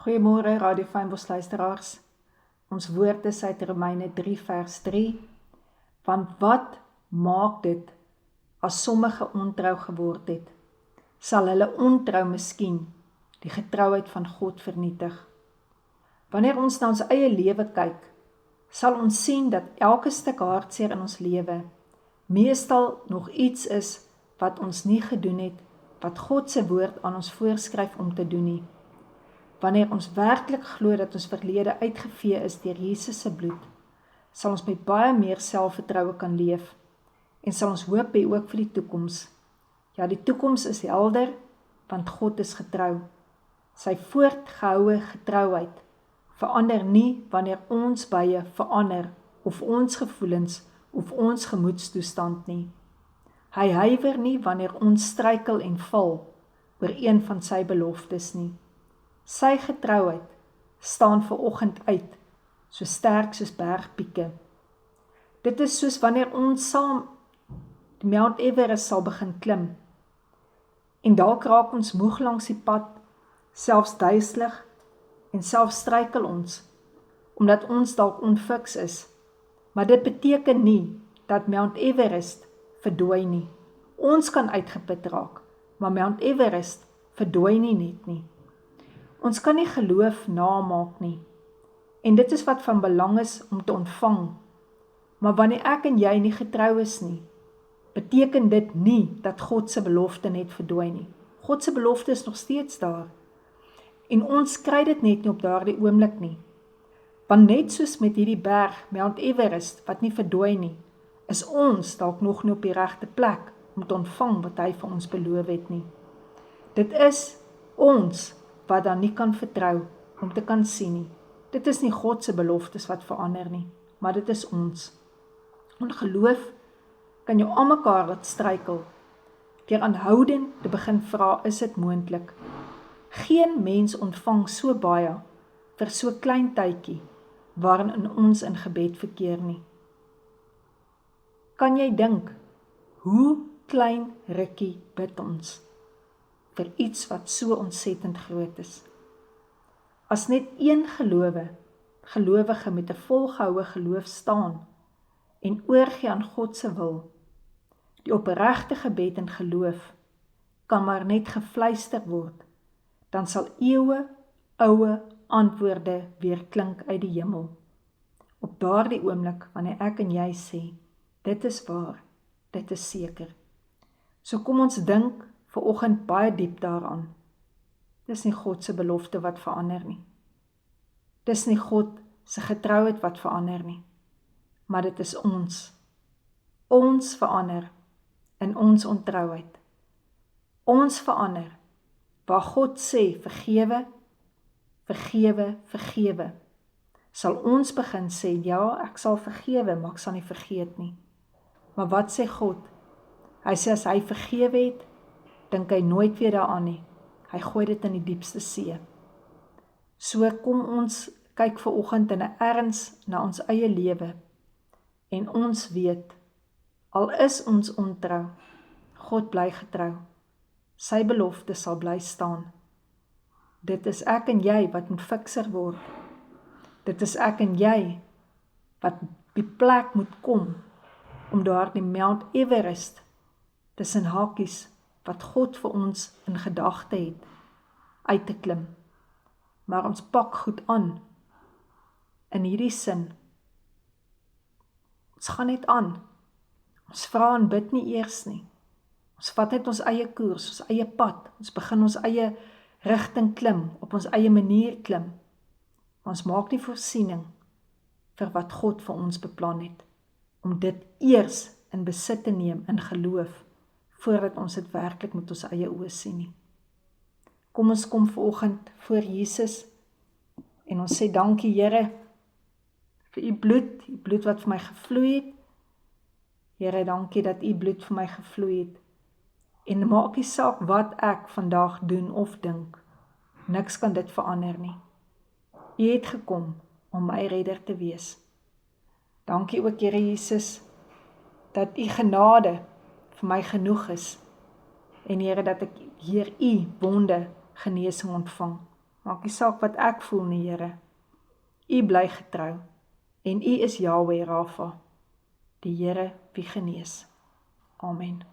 Goeiemôre Radio Fynbos luisteraars. Ons woord is uit Romeine 3 vers 3. Want wat maak dit as sommige ontrou geword het? Sal hulle ontrou miskien die getrouheid van God vernietig? Wanneer ons na ons eie lewe kyk, sal ons sien dat elke stuk hartseer in ons lewe meestal nog iets is wat ons nie gedoen het, wat God se woord aan ons voorskryf om te doen nie. Wanneer ons werklik glo dat ons verlede uitgevee is deur Jesus se bloed, sal ons met baie meer selfvertroue kan leef en sal ons hoop hê ook vir die toekoms. Ja, die toekoms is helder, want God is getrou. Sy voortgehoue getrouheid verander nie wanneer ons bye verander of ons gevoelens of ons gemoedstoestand nie. Hy huiwer nie wanneer ons struikel en val oor een van sy beloftes nie. Sy getrouheid staan vanoggend uit, so sterk soos bergpieke. Dit is soos wanneer ons saam die Mount Everest sal begin klim. En dalk raak ons moeg langs die pad, selfs duiselig en selfs struikel ons, omdat ons dalk onfiks is. Maar dit beteken nie dat Mount Everest verdwaai nie. Ons kan uitgeput raak, maar Mount Everest verdwaai nie net nie. Ons kan nie geloof namaak nie. En dit is wat van belang is om te ontvang. Maar wanneer ek en jy nie getrou is nie, beteken dit nie dat God se belofte net verdwaai nie. God se belofte is nog steeds daar. En ons kry dit net nie op daardie oomblik nie. Want net soos met hierdie berg, Mount Everest, wat nie verdwaai nie, is ons dalk nog nie op die regte plek om te ontvang wat hy vir ons beloof het nie. Dit is ons wat dan nie kan vertrou om te kan sien nie. Dit is nie God se beloftes wat verander nie, maar dit is ons. Ongeloof kan jou aan mekaar laat struikel, deur aanhoudend te begin vra, is dit moontlik? Geen mens ontvang so baie vir so klein tydjie waarin ons in gebed verkeer nie. Kan jy dink, hoe klein rukkie bid ons vir iets wat so ontsettend groot is? As net een gelowige met 'n volgehoue geloof staan en oorgee aan God se wil, die opregte gebed en geloof kan maar net gefluister word, dan sal eeue oue antwoorde weer klink uit die hemel. Op daardie oomblik wanneer ek en jy sê, dit is waar, dit is seker. So kom ons dink vanoggend baie diep daaraan. Dis nie God se belofte wat verander nie. Dis nie God se getrouheid wat verander nie. Maar dit is ons. Ons verander in ons ontrouheid. Ons verander waar God sê vergewe, vergewe, vergewe. Sal ons begin sê, ja, ek sal vergewe, maar ek sal nie vergeet nie. Maar wat sê God? Hy sê as hy vergewe het, dink hy nooit weer daaraan nie. Hy gooi dit in die diepste see. So kom ons kyk vanoggend in 'n erns na ons eie lewe. En ons weet, al is ons ontrou, God bly getrou. Sy belofte sal bly staan. Dit is ek en jy wat moet fikser word. Dit is ek en jy wat die plek moet kom om daardie Mount Everest tussen hakies wat God vir ons in gedagte het, uit te klim. Maar ons pak goed aan in hierdie sin. Ons gaan net aan. Ons vra en bid nie eers nie. Ons vat net ons eie koers, ons eie pad. Ons begin ons eie rigting klim, op ons eie manier klim. Ons maak nie voorsiening vir wat God vir ons beplan het, om dit eers in besit te neem in geloof, voordat ons dit werklik met ons eie oë sien nie. Kom ons kom vanoggend voor Jesus en ons sê dankie Here vir u bloed wat vir my gevloei het. Here, dankie dat u bloed vir my gevloei het. En maak nie saak wat ek vandag doen of dink. Niks kan dit verander nie. U het gekom om my redder te wees. Dankie ook Here Jesus, dat u genade vir my genoeg is. En Here, dat ek hier u wonde genesing ontvang. Maak nie saak wat ek voel nie, Here. U bly getrou en U is Jahweh Rafa, die Here wie genees. Amen.